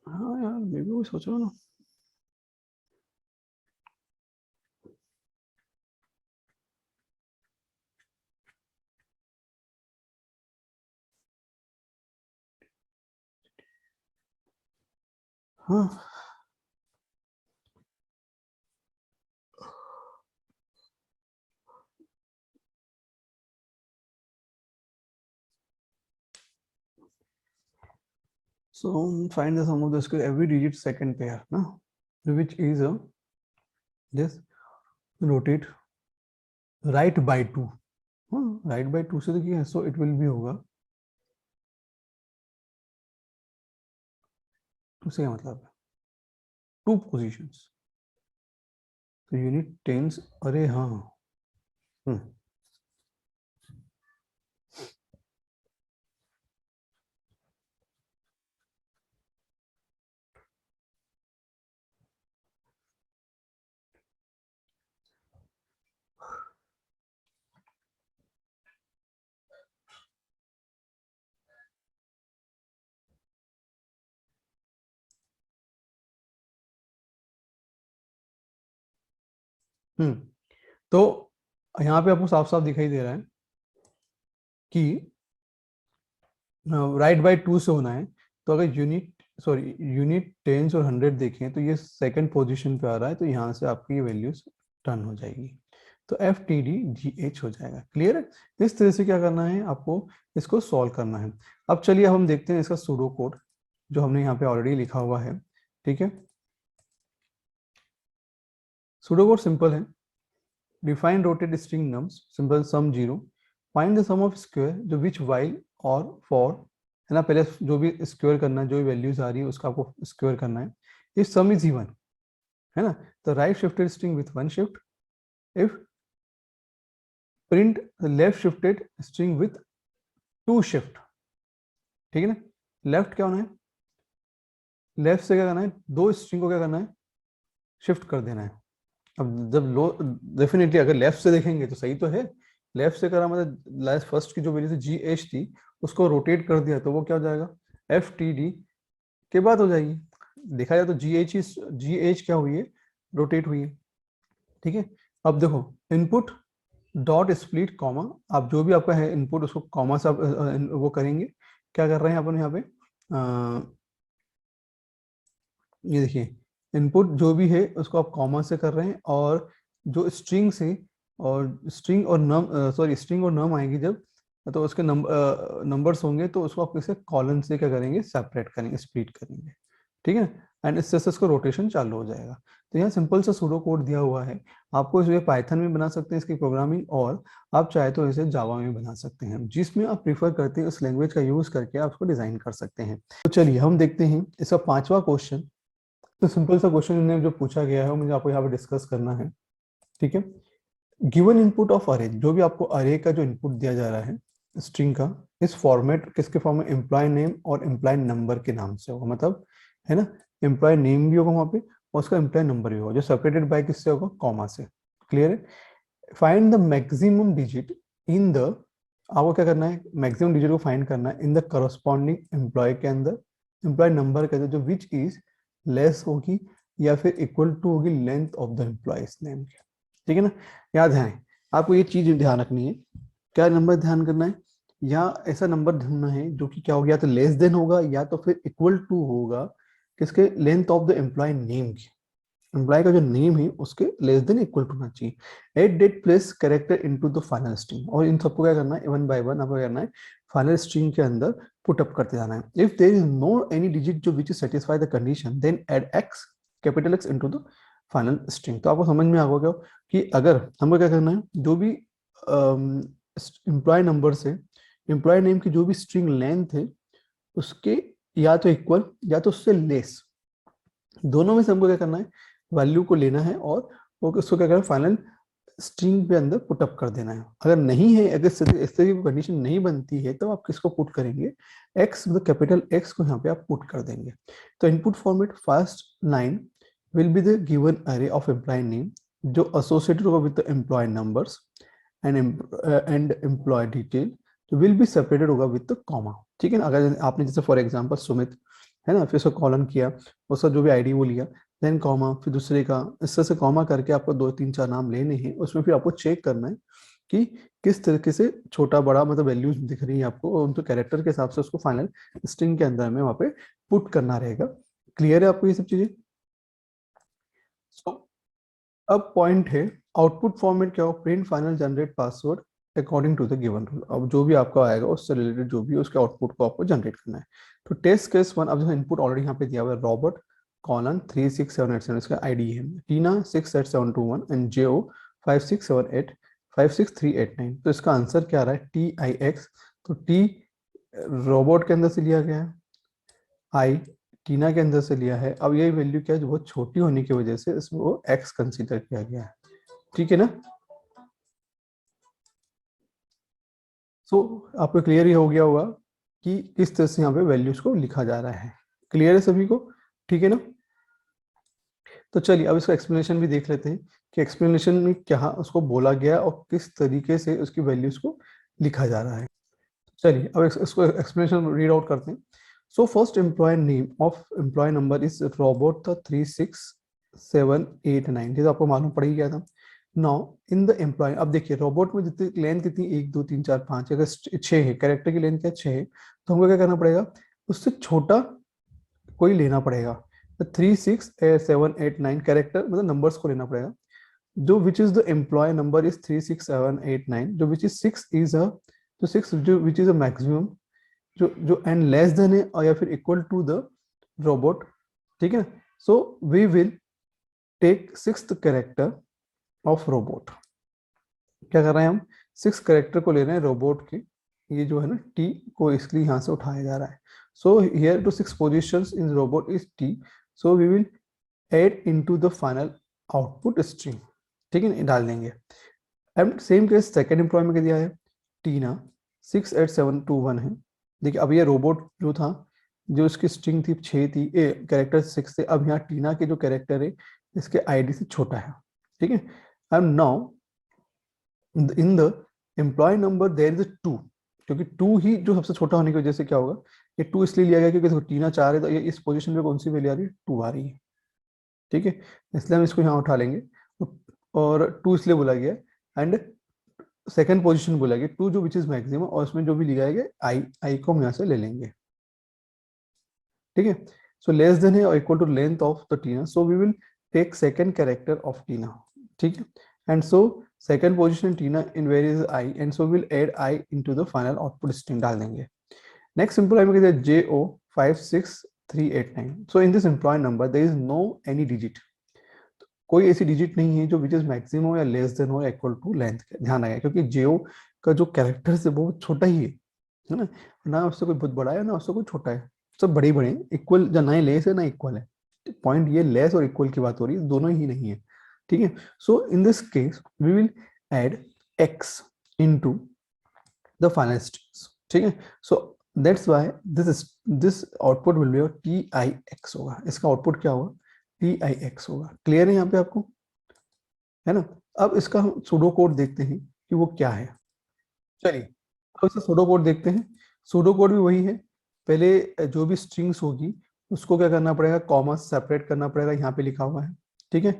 हाँ यार मैं भी वही सोच रहा हूँ ना। हाँ so find the sum of the square every digit second pair ना, which is a this rotate right by 2, हाँ राइट बाई 2 से तो क्या है, सो इट विल भी होगा 2 से क्या मतलब है 2 पोजीशंस, तो यूनिट टेंस, अरे हाँ हम्म तो यहाँ पे आपको साफ साफ दिखाई दे रहा है कि राइट बाय 2 से होना है। तो अगर यूनिट टेंस और 100 देखें तो ये सेकंड पोजीशन पे आ रहा है, तो यहाँ से आपकी ये वैल्यूज टर्न हो जाएगी, तो F T D G H हो जाएगा। क्लियर है। इस तरह से क्या करना है आपको, इसको सॉल्व करना है। अब चलिए हम देखते हैं इसका सूडो कोड जो हमने यहाँ पे ऑलरेडी लिखा हुआ है, ठीक है। सूडो कोड सिंपल है, define rotate string nums simple sum 0, find the sum of square जो विच वाइल और फॉर, है ना। पहले जो भी स्क्वायर करना है, जो भी वैल्यूज आ रही है उसका आपको स्क्वायर करना है। इफ सम इज इवन, है ना, तो right shifted string with 1 shift, if print left shifted string with 2 shift, ठीक है ना। लेफ्ट क्या होना है, लेफ्ट से क्या करना है, दो स्ट्रिंग को क्या करना है, शिफ्ट कर देना है। अब जब लो डेफिनेटली अगर लेफ्ट से देखेंगे तो सही तो है, लेफ्ट से करा मतलब लास्ट फर्स्ट की जो वैल्यू थी GH थी उसको रोटेट कर दिया तो वो क्या हो जाएगा FTD के बाद हो जाएगी। देखा जाए तो GH क्या हुई है, रोटेट हुई है। ठीक है, अब देखो इनपुट डॉट स्प्लिट कॉमा, आप जो भी आपका है इनपुट उसको कॉमा से आप वो करेंगे। क्या कर रहे हैं अपन यहाँ पे ये देखिए इनपुट जो भी है उसको आप कॉमा से कर रहे हैं, और जो स्ट्रिंग से और स्ट्रिंग और नम सॉरी स्ट्रिंग और नम आएगी जब, तो उसके नंबर्स होंगे तो उसको आप किसी कॉलन से क्या करेंगे, सेपरेट करेंगे, स्प्लिट करेंगे। ठीक है, एंड इससे इसको रोटेशन चालू हो जाएगा। तो यहाँ सिंपल सा सूडो कोड दिया हुआ है, आपको इसे पाइथन में बना सकते हैं इसकी प्रोग्रामिंग, और आप चाहे तो इसे जावा में बना सकते हैं, जिसमें आप प्रीफर करते हैं उस लैंग्वेज का यूज करके आप उसको डिजाइन कर सकते हैं। तो चलिए हम देखते हैं इसका 5वां क्वेश्चन। तो सिंपल सा क्वेश्चन इन्हें जो पूछा गया है वो मुझे आपको यहाँ पे डिस्कस करना है। ठीक है, गिवन इनपुट ऑफ अरे, जो भी आपको अरे का जो इनपुट दिया जा रहा है स्ट्रिंग का, इस फॉर्मेट किसके फॉर्म में, एम्प्लॉय नेम और एम्प्लॉय नंबर के नाम से होगा, मतलब है ना, एम्प्लॉय नेम भी होगा वहां पे और उसका एम्प्लॉय नंबर भी होगा, जो सेपरेटेड बाय किससे होगा, कॉमा से। क्लियर है। Find the maximum digit in the, आपको क्या करना है, मैक्सिमम डिजिट को फाइंड करना है इन द करस्पॉन्डिंग एम्प्लॉय के अंदर, एम्प्लॉय नंबर के अंदर, जो विच इज लेस होगी या फिर इक्वल टू होगी length of the employees name के। ठीक है ना, याद है आपको ये चीज ध्यान रखनी है, क्या नंबर ध्यान करना है, या ऐसा नंबर ढूंढना है जो कि क्या होगा, या तो लेस देन होगा या तो फिर इक्वल टू होगा किसके, length of the employee name के, एम्प्लॉय का जो नेम है उसके लेस देन इक्वल टू होना चाहिए। At that place character into the final string, और इन सबको क्या करना है, वन बाय वन आपको करना है फाइनल स्ट्रिंग के अंदर पुट अप करते जाना है। If there is no any digit जो which satisfy the condition then add X, capital X into the final string. तो आपको समझ में आ गया कि अगर हमको क्या करना है, जो भी एम्प्लॉय नंबर से एम्प्लॉय नेम की जो भी स्ट्रिंग लेंथ है उसके या तो इक्वल या तो उससे लेस, दोनों में से हमको क्या करना है, वैल्यू को लेना है और वो उसको क्या करना है, फाइनल स्ट्रिंग के अंदर पुट अप कर देना है। अगर नहीं है, अगर इस तरह की कंडीशन नहीं बनती है तो आप किसको पुट करेंगे, एक्स, मतलब कैपिटल एक्स को यहाँ पे आप पुट कर देंगे। तो input format first line will be the given array of employee name जो एसोसिएटेड होगा with the employee numbers and employee detail जो विल बी सेपरेटेड होगा विद द कॉमा। ठीक है ना, अगर आपने जैसे फॉर एग्जांपल सुमित है ना, फिर उसका कॉलन किया, उसका जो भी आईडी वो लिया, देन कॉमा, फिर दूसरे का, इस तरह से कॉमा करके आपको 2 3 4 नाम लेने हैं, उसमें फिर आपको चेक करना है कि किस तरीके से छोटा बड़ा मतलब वैल्यूज दिख रही है आपको, और उनके कैरेक्टर के हिसाब से उसको फाइनल स्ट्रिंग के अंदर में वहां पे पुट करना रहेगा। क्लियर है आपको ये सब चीजें। So, अब पॉइंट है आउटपुट फॉर्मेट क्या हो, print final generate password according to the given rule. अब जो भी आपका आएगा उससे रिलेटेड जो भी उसके आउटपुट को आपको जनरेट करना है। तो टेस्ट केस 1, अब जो इनपुट ऑलरेडी यहाँ पे दिया हुआ है, रॉबर्ट कॉलन 36787, इसका आईडी है, टीना 68721 एंड जेओ 5678 तो इसका आंसर क्या आ रहा है, TIX। तो टी रोबोट के अंदर से लिया गया है, आई टीना के अंदर से लिया है। अब ये वैल्यू क्या है, जो बहुत छोटी होने की वजह से इसमें वो एक्स कंसीडर किया गया है। ठीक है ना, सो आपको क्लियर ही हो गया होगा कि किस तरह से यहाँ पे वैल्यूज को लिखा जा रहा है। क्लियर है सभी को, ठीक है ना। तो चलिए अब इसका एक्सप्लेनेशन भी देख लेते हैं कि एक्सप्लेनेशन में क्या उसको बोला गया और किस तरीके से उसकी वैल्यूज को लिखा जा रहा है। चलिए अब इसको एक्सप्लेनेशन रीड आउट करते हैं। So first employee name of employee number is robot था 36789, ये तो आपको मालूम पड़ ही गया था। नाउ इन द एम्प्लॉय, अब देखिए रोबोट में जितनी लेंथ कितनी, 1 2 3 4 5, अगर 6 है, कैरेक्टर की लेंथ क्या 6 है, तो हमको क्या करना पड़ेगा, उससे छोटा कोई लेना पड़ेगा। 36789 कैरेक्टर मतलब नंबर्स को लेना पड़ेगा, जो which is the employee number is 36789, जो विच इज 6 इज अ, जो 6 जो विच इज अ मैक्सिमम, जो एंड लेस देन है और या फिर इक्वल टू द रोबोट। ठीक है, so we will take 6th character of robot. क्या कर रहे हैं हम, 6 कैरेक्टर को ले रहे हैं रोबोट के, ये जो है ना टी को इसलिए यहाँ से उठाया जा रहा है। So here to 6 positions in robot is T, so we will add into the final output string. ठीक है, डाल देंगे। And same case second employee में क्या दिया है, टीना 68721 है। देखिए अब ये रोबोट जो था, जो इसकी स्ट्रिंग थी 6 थी, कैरेक्टर 6 थे, अब यहाँ टीना के जो कैरेक्टर है इसके आईडी से छोटा है। ठीक है, and now in the employee number there is 2, क्योंकि 2 ही जो सबसे छोटा होने की वजह से क्या होगा, ये 2 इसलिए लिया गया क्योंकि देखो टीना 4 है, तो ये इस पोजीशन पे कौन सी वैल्यू आ रही है, 2 आ रही है, ठीक है, इसलिए हम इसको यहाँ उठा लेंगे, और 2 इसलिए बोला गया, एंड सेकंड पोजीशन बोला गया 2 जो विच इज मैक्सिमम, और उसमें जो भी लिया गया आई को हम यहाँ से ले लेंगे, ठीक है। सो लेस देन है और equal to length of the Tina, so we will take second character of Tina, ठीक है, and so second position Tina in where is I, and so will add I into the final output string डाल देंगे। Next employ में कहते हैं JO56389, so in this employ number there is no any digit, कोई ऐसी digit नहीं है जो विच इज मैक्सिमम या लेस देन हो या इक्वल टू लेंथ, ध्यान आएगा, क्योंकि जेओ का जो कैरेक्टर है वो छोटा ही है ना, ना उससे कोई बहुत बड़ा है ना उससे कोई छोटा है, सब बड़े बड़े हैं, इक्वल, ना ही लेस है ना इक्वल है, पॉइंट ये लेस और इक्वल की बात हो रही है, दोनों ही नहीं है, ठीक है। So in this case we will add x into the final strings, ठीक है। So that's why this output will be TIX होगा, इसका आउटपुट क्या होगा, TIX होगा, क्लियर है यहाँ पे आपको, है ना। अब इसका हम सूडो कोड देखते हैं कि वो क्या है, चलिए अब इसका सूडो कोड देखते हैं। सूडो कोड भी वही है, पहले जो भी स्ट्रिंग्स होगी उसको क्या करना पड़ेगा, कॉमा सेपरेट करना पड़ेगा, यहाँ पे लिखा हुआ है, ठीक है,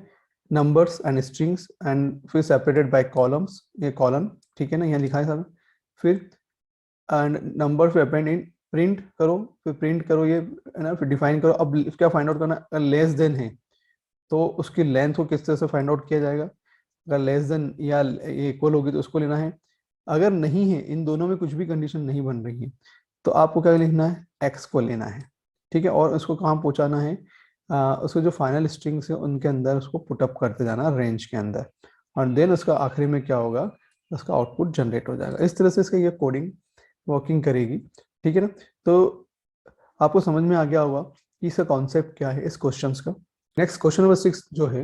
नंबर्स एंड स्ट्रिंग्स, एंड फिर सेपरेटेड बाय कॉलम्स, ये कॉलम, ठीक है ना, यहाँ लिखा है सब, फिर एंड नंबर फिर अपेंड इन, प्रिंट करो, फिर प्रिंट करो ये, है ना, फिर डिफाइन करो। अब क्या फाइंड आउट करना, अगर लेस देन है तो उसकी लेंथ को किस तरह से फाइंड आउट किया जाएगा, अगर लेस देन या इक्वल होगी तो उसको लेना है, अगर नहीं है, इन दोनों में कुछ भी कंडीशन नहीं बन रही है, तो आपको क्या लिखना है, एक्स को लेना है, ठीक है, और उसको कहाँ पहुंचाना है, उसके जो फाइनल स्ट्रिंग्स है उनके अंदर उसको पुटअप करते जाना रेंज के अंदर, और देन उसका आखिरी में क्या होगा, उसका आउटपुट जनरेट हो जाएगा। इस तरह से इसका ये कोडिंग वर्किंग करेगी, ठीक है ना। तो आपको समझ में आ गया होगा कि इसका कॉन्सेप्ट क्या है इस क्वेश्चन का। नेक्स्ट क्वेश्चन नंबर 6 जो है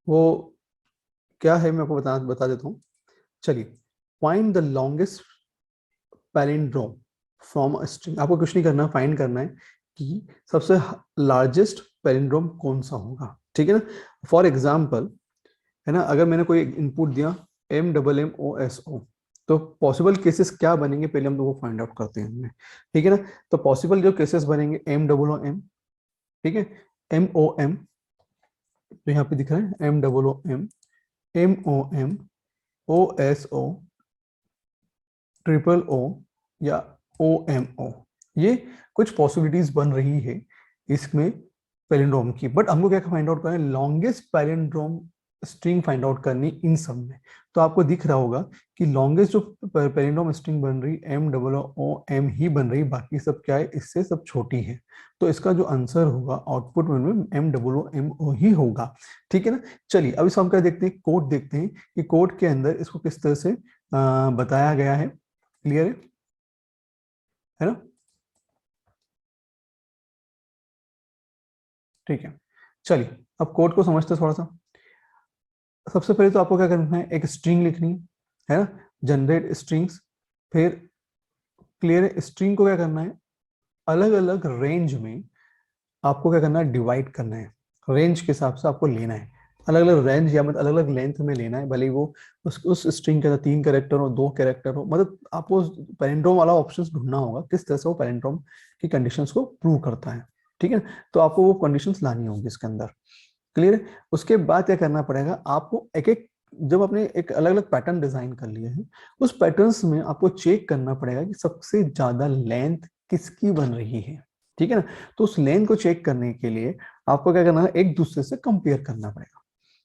वो क्या है, मैं आपको बता देता हूँ। चलिए, find the longest palindrome from a string, आपको कुछ नहीं करना, फाइंड करना है कि सबसे लार्जेस्ट पैलिंड्रोम कौन सा होगा, ठीक है ना। फॉर एग्जाम्पल, है ना, अगर मैंने कोई इनपुट दिया MMMOSO, तो पॉसिबल केसेस क्या बनेंगे पहले हम लोग वो फाइंड आउट करते हैं, ठीक है ना। तो पॉसिबल जो केसेस बनेंगे MOOM, ठीक है, MOM, तो यहाँ पे दिख रहा है MOOM, MOM, OSO, OOO या OMO, ये कुछ पॉसिबिलिटीज बन रही है इसमें पैलिंड्रोम की, बट हमको क्या फाइंड आउट करना है, longest palindrome string find out करनी इन सब में। तो आपको दिख रहा होगा कि लॉन्गेस्ट जो पैलिंड्रोम स्ट्रिंग बन रही MOOM ही बन रही, बाकी सब क्या है, इससे सब छोटी है, तो इसका जो आंसर होगा आउटपुट में MOOMO ही होगा, ठीक है ना। चलिए अब इसको हम क्या देखते हैं, कोड देखते हैं कि कोड के अंदर इसको किस तरह से बताया गया है, क्लियर है ना, ठीक है। चलिए अब कोड को समझते थोड़ा सा। सबसे पहले तो आपको क्या करना है, एक स्ट्रिंग लिखनी है ना, जनरेट स्ट्रिंग्स, फिर क्लियर है, स्ट्रिंग को क्या करना है, अलग अलग रेंज में आपको क्या करना है, डिवाइड करना है, रेंज के हिसाब से आपको लेना है, अलग अलग रेंज या मतलब अलग अलग लेंथ में लेना है, भले ही वो उस स्ट्रिंग के अंदर 3 कैरेक्टर हो, 2 कैरेक्टर हो, मतलब आपको पैलिंड्रोम वाला ऑप्शंस ढूंढना होगा किस तरह से वो पैलिंड्रोम की कंडीशंस को प्रूव करता है, ठीक है। तो आपको वो कंडीशंस लानी होगी इसके अंदर, क्लियर है। उसके बाद क्या करना पड़ेगा आपको, एक एक जब आपने एक अलग अलग पैटर्न डिजाइन कर लिए हैं, उस पैटर्न्स में आपको चेक करना पड़ेगा कि सबसे ज्यादा लेंथ किसकी बन रही है, ठीक है ना। तो उस लेंथ को चेक करने के लिए आपको क्या करना है, एक दूसरे से कंपेयर करना पड़ेगा,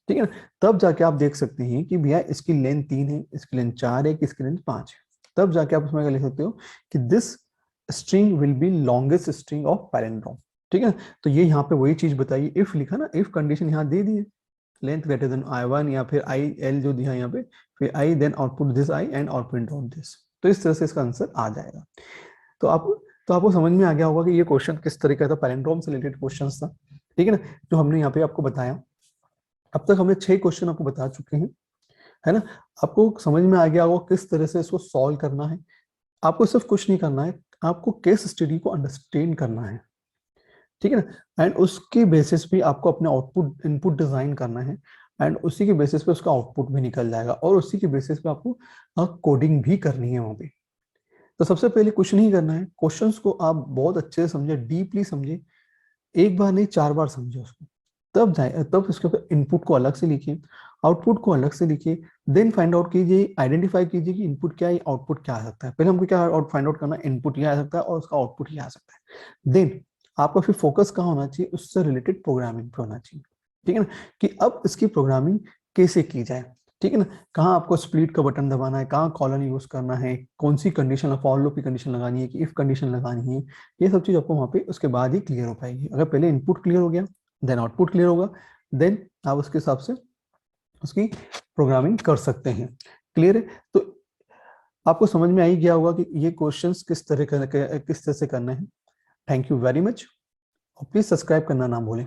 ठीक है ना। तब जाके आप देख सकते हैं कि भैया इसकी लेंथ 3 है, इसकी लेंथ 4 है, इसकी लेंथ 5 है, तब जाके आप उसमें लिख सकते हो कि this string will B longest string of palindrome, ठीक है। तो ये यहाँ पे वही चीज बताइए, इफ लिखा ना, इफ कंडीशन यहाँ दे दी है, लेंथ ग्रेटर देन I1 या फिर IL जो दिया यहाँ पे, फिर I then output this I and output out this, तो इस तरह से इसका आंसर आ जाएगा। तो आपको समझ में आ गया होगा कि ये क्वेश्चन किस तरीके का था, पैलिंड्रोम से रिलेटेड क्वेश्चन था, ठीक है ना, जो हमने यहाँ पे आपको बताया। अब तक हमने 6 क्वेश्चन आपको बता चुके हैं, है ना। आपको समझ में आ गया होगा किस तरह से इसको सॉल्व करना है। आपको सिर्फ कुछ नहीं करना है, आपको केस स्टडी को अंडरस्टैंड करना है, ठीक है ना, एंड उसके बेसिस पे आपको अपने आउटपुट इनपुट डिजाइन करना है। एंड उसी के बेसिस पे उसका आउटपुट भी निकल जाएगा और उसी के बेसिस पे आपको कोडिंग भी करनी है वहां पे। तो सबसे पहले कुछ नहीं करना है, क्वेश्चंस को आप बहुत अच्छे से समझे, डीपली समझे, एक बार नहीं 4 बार समझे उसको, तब जाए, तब उसके ऊपर इनपुट को अलग से लिखिए, आउटपुट को अलग से लिखिए, देन फाइंड आउट कीजिए, आइडेंटिफाई कीजिए कि इनपुट क्या है, आउटपुट क्या आ सकता है। पहले हमको क्या आउट फाइंड आउट करना है, इनपुट ये आ सकता है और उसका आउटपुट ये आ सकता है। देन आपका फिर फोकस कहाँ होना चाहिए, उससे रिलेटेड प्रोग्रामिंग पे होना चाहिए, ठीक है ना, कि अब इसकी प्रोग्रामिंग कैसे की जाए, ठीक है ना, कहाँ आपको स्प्लिट का बटन दबाना है, कहाँ कॉलन यूज करना है, कौन सी कंडीशन, फॉर लूप की कंडीशन लगानी है कि इफ कंडीशन लगानी है, ये सब चीज आपको वहां पे उसके बाद ही क्लियर हो पाएगी। अगर पहले इनपुट क्लियर हो गया, देन आउटपुट क्लियर होगा, देन आप उसके हिसाब से उसकी प्रोग्रामिंग कर सकते हैं। क्लियर है? तो आपको समझ में आ ही गया होगा कि ये क्वेश्चंस किस तरह से करने हैं। थैंक यू वेरी मच और प्लीज सब्सक्राइब करना ना भूलें।